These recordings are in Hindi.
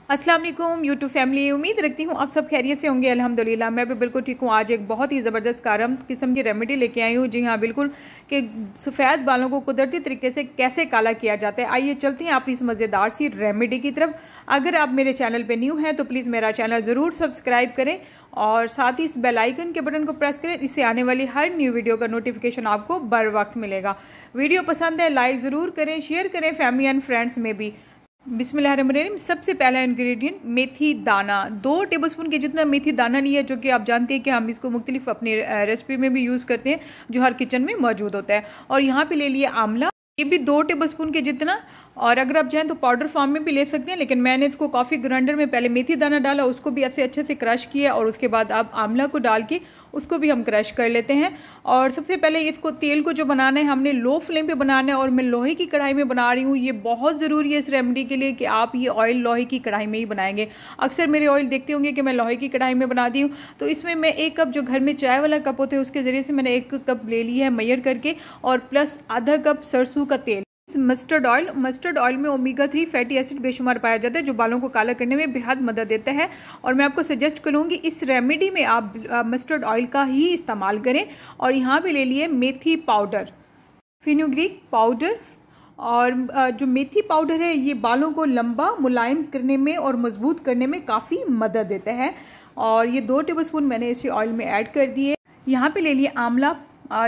अस्सलाम वालेकुम यूट्यूब फैमिली, उम्मीद रखती हूँ आप सब खैरियत से होंगे। अल्हम्दुलिल्लाह मैं भी बिल्कुल ठीक हूँ। आज एक बहुत ही ज़बरदस्त कारम किस्म की रेमेडी लेके आई हूँ। जी हाँ, बिल्कुल कि सफ़ेद बालों को कुदरती तरीके से कैसे काला किया जाता है। आइए चलते हैं अपनी इस मज़ेदार सी रेमेडी की तरफ। अगर आप मेरे चैनल पर न्यू हैं तो प्लीज़ मेरा चैनल ज़रूर सब्सक्राइब करें और साथ ही इस बेल आइकन के बटन को प्रेस करें। इससे आने वाली हर न्यू वीडियो का नोटिफिकेशन आपको बर वक्त मिलेगा। वीडियो पसंद है लाइक ज़रूर करें, शेयर करें फैमिली एंड फ्रेंड्स में भी। बिस्मिल्लाहिर्रहमानिर्रहीम। सबसे पहला इंग्रेडिएंट मेथी दाना, 2 टेबलस्पून के जितना मेथी दाना लिया, जो कि आप जानते हैं कि हम इसको मुख्तलिफ अपनी रेसिपी में भी यूज़ करते हैं, जो हर किचन में मौजूद होता है। और यहाँ पे ले लिया आंवला, ये भी 2 टेबलस्पून के जितना। और अगर आप चाहें तो पाउडर फॉर्म में भी ले सकते हैं, लेकिन मैंने इसको कॉफ़ी ग्राइंडर में पहले मेथी दाना डाला, उसको भी ऐसे अच्छे से क्रश किया और उसके बाद आप आंवला को डाल के उसको भी हम क्रश कर लेते हैं। और सबसे पहले इसको तेल को जो बनाना है हमने लो फ्लेम पे बनाना है और मैं लोहे की कढ़ाई में बना रही हूँ। ये बहुत ज़रूरी है इस रेमेडी के लिए कि आप ये ऑयल लोहे की कढ़ाई में ही बनाएंगे। अक्सर मेरे ऑयल देखते होंगे कि मैं लोहे की कढ़ाई में बना दी हूँ। तो इसमें मैं 1 कप, जो घर में चाय वाला कप होता है उसके ज़रिए से मैंने 1 कप ले लिया है मेजर करके, और प्लस आधा कप सरसों का तेल। मस्टर्ड ऑयल में ओमेगा 3 फैटी एसिड बेशुमार पाया जाता है, जो बालों को काला करने में बेहद मदद देता है। और मैं आपको सजेस्ट करूंगी इस रेमेडी में आप मस्टर्ड ऑयल का ही इस्तेमाल करें। और यहाँ पे ले लिए मेथी पाउडर, फेनुग्रीक पाउडर। और जो मेथी पाउडर है ये बालों को लंबा मुलायम करने में और मजबूत करने में काफ़ी मदद देता है। और ये 2 टेबलस्पून मैंने इसी ऑयल में ऐड कर दिए। यहाँ पे ले लिए आंवला,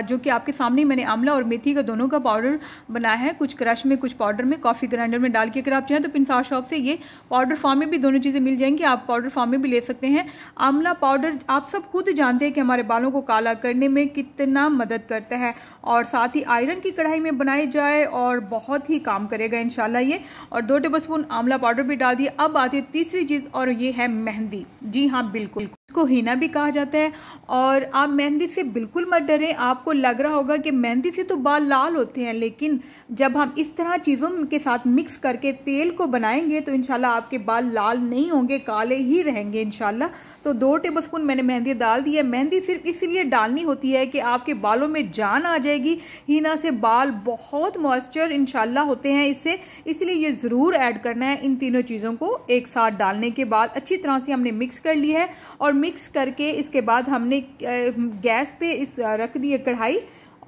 जो कि आपके सामने मैंने आंवला और मेथी का दोनों का पाउडर बनाया है, कुछ क्रश में कुछ पाउडर में, कॉफ़ी ग्राइंडर में डाल के। अगर आप चाहें तो पिंसार शॉप से ये पाउडर फॉर्म में भी दोनों चीज़ें मिल जाएंगी, आप पाउडर फॉर्म में भी ले सकते हैं। आंवला पाउडर आप सब खुद जानते हैं कि हमारे बालों को काला करने में कितना मदद करता है, और साथ ही आयरन की कढ़ाई में बनाई जाए और बहुत ही काम करेगा इंशाल्लाह ये। और 2 टेबलस्पून आंवला पाउडर भी डाल दिए। अब आती है तीसरी चीज़, और ये है मेहंदी। जी हाँ, बिल्कुल इसको हीना भी कहा जाता है। और आप मेहंदी से बिल्कुल मत डरें। आपको लग रहा होगा कि मेहंदी से तो बाल लाल होते हैं, लेकिन जब हम इस तरह चीज़ों के साथ मिक्स करके तेल को बनाएंगे तो इंशाल्लाह आपके बाल लाल नहीं होंगे, काले ही रहेंगे इंशाल्लाह। तो 2 टेबलस्पून मैंने मेहंदी डाल दी है। मेहंदी सिर्फ इसलिए डालनी होती है कि आपके बालों में जान आ जाएगी। हीना से बाल बहुत मॉइस्चर इंशाल्लाह होते हैं इससे, इसलिए ये ज़रूर ऐड करना है। इन तीनों चीज़ों को एक साथ डालने के बाद अच्छी तरह से हमने मिक्स कर लिया है। और मिक्स करके इसके बाद हमने गैस पे इस रख दी है कढ़ाई।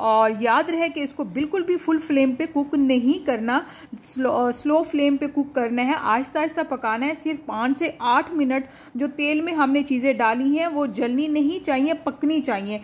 और याद रहे कि इसको बिल्कुल भी फुल फ्लेम पे कुक नहीं करना, स्लो फ्लेम पे कुक करना है, आहिस्ता आहिस्ता पकाना है। सिर्फ 5 से 8 मिनट जो तेल में हमने चीज़ें डाली हैं वो जलनी नहीं चाहिए, पकनी चाहिए।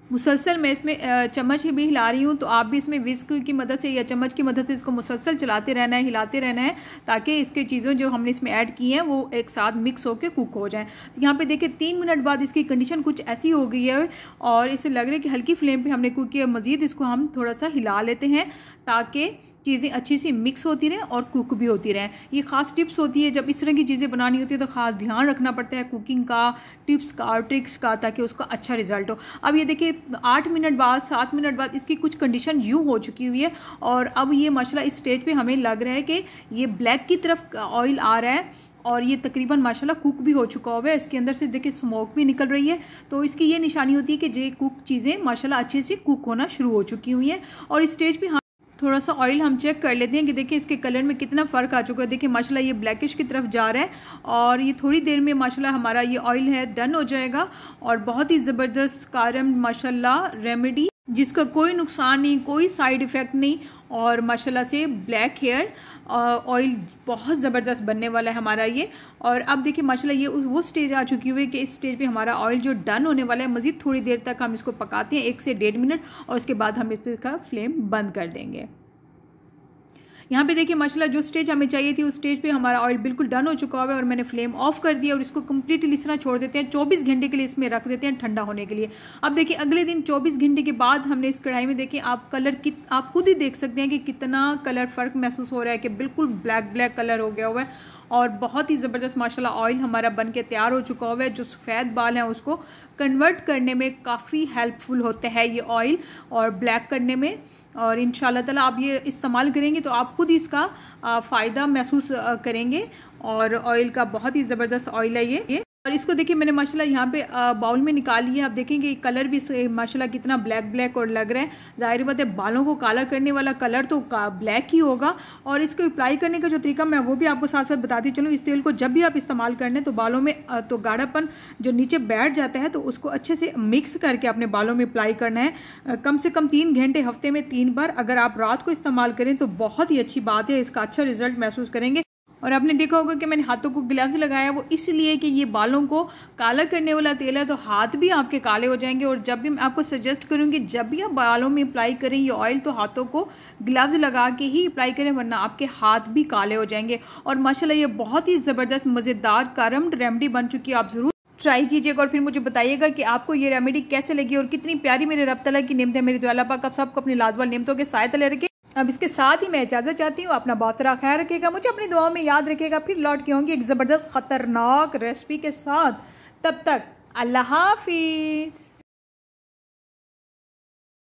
मुसलसल मैं इसमें चम्मच ही भी हिला रही हूँ, तो आप भी इसमें विस्क की मदद से या चम्मच की मदद से इसको मुसलसल चलाते रहना है, हिलाते रहना है, ताकि इसके चीज़ें जो हमने इसमें ऐड की हैं वो एक साथ मिक्स होकर कुक हो जाएं। तो यहाँ पे देखिए 3 मिनट बाद इसकी कंडीशन कुछ ऐसी हो गई है और इसे लग रहा है कि हल्की फ्लेम पे हमने कुक किया। मज़ीद इसको हम थोड़ा सा हिला लेते हैं ताकि चीज़ें अच्छी सी मिक्स होती रहें और कुक भी होती रहें। ये ख़ास टिप्स होती है, जब इस तरह की चीज़ें बनानी होती है तो ख़ास ध्यान रखना पड़ता है कुकिंग का, टिप्स का और ट्रिक्स का, ताकि उसका अच्छा रिजल्ट हो। अब ये देखिए 8 मिनट बाद, 7 मिनट बाद इसकी कुछ कंडीशन यूँ हो चुकी हुई है। और अब ये माशाल्लाह इस स्टेज पे हमें लग रहा है कि ये ब्लैक की तरफ ऑयल आ रहा है और ये तकरीबन माशाल्लाह कुक भी हो चुका हुआ है। इसके अंदर से देखिए स्मोक भी निकल रही है, तो इसकी ये निशानी होती है कि ये कुक चीज़ें माशाल्लाह अच्छे से कुक होना शुरू हो चुकी हुई हैं। और इस स्टेज पे थोड़ा सा ऑयल हम चेक कर लेते हैं कि देखिए इसके कलर में कितना फ़र्क आ चुका है। देखिए माशाल्लाह ये ब्लैकिश की तरफ जा रहा है और ये थोड़ी देर में माशाल्लाह हमारा ये ऑयल है डन हो जाएगा। और बहुत ही ज़बरदस्त कारम माशाल्लाह रेमेडी, जिसका कोई नुकसान नहीं, कोई साइड इफ़ेक्ट नहीं, और माशाल्लाह से ब्लैक हेयर ऑयल बहुत ज़बरदस्त बनने वाला है हमारा ये। और अब देखिए माशाल्लाह ये वो स्टेज आ चुकी हुई है कि इस स्टेज पे हमारा ऑयल जो डन होने वाला है। मज़ीद थोड़ी देर तक हम इसको पकाते हैं, 1 से 1.5 मिनट, और उसके बाद हम इसका फ्लेम बंद कर देंगे। यहाँ पे देखिए माशाल्लाह जो स्टेज हमें चाहिए थी उस स्टेज पे हमारा ऑयल बिल्कुल डन हो चुका हुआ है और मैंने फ्लेम ऑफ कर दिया। और इसको कम्प्लीटली इस तरह छोड़ देते हैं, 24 घंटे के लिए इसमें रख देते हैं ठंडा होने के लिए। अब देखिए अगले दिन 24 घंटे के बाद हमने इस कढ़ाई में देखिए आप आप खुद ही देख सकते हैं कि कितना कलर फ़र्क महसूस हो रहा है, कि बिल्कुल ब्लैक ब्लैक कलर हो गया हुआ है। और बहुत ही ज़बरदस्त माशाल्लाह ऑयल हमारा बन के तैयार हो चुका हुआ है। जो सफ़ेद बाल हैं उसको कन्वर्ट करने में काफ़ी हेल्पफुल होता है ये ऑयल, और ब्लैक करने में। और इंशाल्लाह ताला आप ये इस्तेमाल करेंगे तो आप खुद इसका फ़ायदा महसूस करेंगे। और ऑयल का बहुत ही ज़बरदस्त ऑयल है ये। और इसको देखिए मैंने माशाल्लाह यहाँ पे बाउल में निकाल लिया। आप देखेंगे कलर भी माशाल्लाह कितना ब्लैक ब्लैक और लग रहा है। जाहिर बात है बालों को काला करने वाला कलर तो ब्लैक ही होगा। और इसको अप्लाई करने का जो तरीका मैं वो भी आपको साथ साथ बताती चलूँ। इस तेल को जब भी आप इस्तेमाल करने तो बालों में तो गाढ़ापन जो नीचे बैठ जाता है तो उसको अच्छे से मिक्स करके अपने बालों में अप्लाई करना है। कम से कम 3 घंटे हफ्ते में 3 बार अगर आप रात को इस्तेमाल करें तो बहुत ही अच्छी बात है, इसका अच्छा रिजल्ट महसूस करेंगे। और आपने देखा होगा कि मैंने हाथों को ग्लव्स लगाया, वो इसलिए कि ये बालों को काला करने वाला तेल है तो हाथ भी आपके काले हो जाएंगे। और जब भी मैं आपको सजेस्ट करूंगी जब भी आप बालों में अप्लाई करें ये ऑयल तो हाथों को ग्लव्स लगा के ही अप्लाई करें, वरना आपके हाथ भी काले हो जाएंगे। और माशाल्लाह ये बहुत ही ज़बरदस्त मज़ेदार कारम रेमेडी बन चुकी है। आप ज़रूर ट्राई कीजिएगा और फिर मुझे बताइएगा कि आपको ये रेमेडी कैसे लगी और कितनी प्यारी मेरे रब तआला की नेमत है। मेरी दुआ पाक आप सबको अपनी लाजवाब नेमतों के साए तले रखे। अब इसके साथ ही मैं इजाज़त चाहती हूँ। अपना बहुत सारा ख्याल रखिएगा, मुझे अपनी दुआओं में याद रखिएगा। फिर लौट के होंगी एक ज़बरदस्त ख़तरनाक रेसिपी के साथ। तब तक अल्लाह हाफिज़।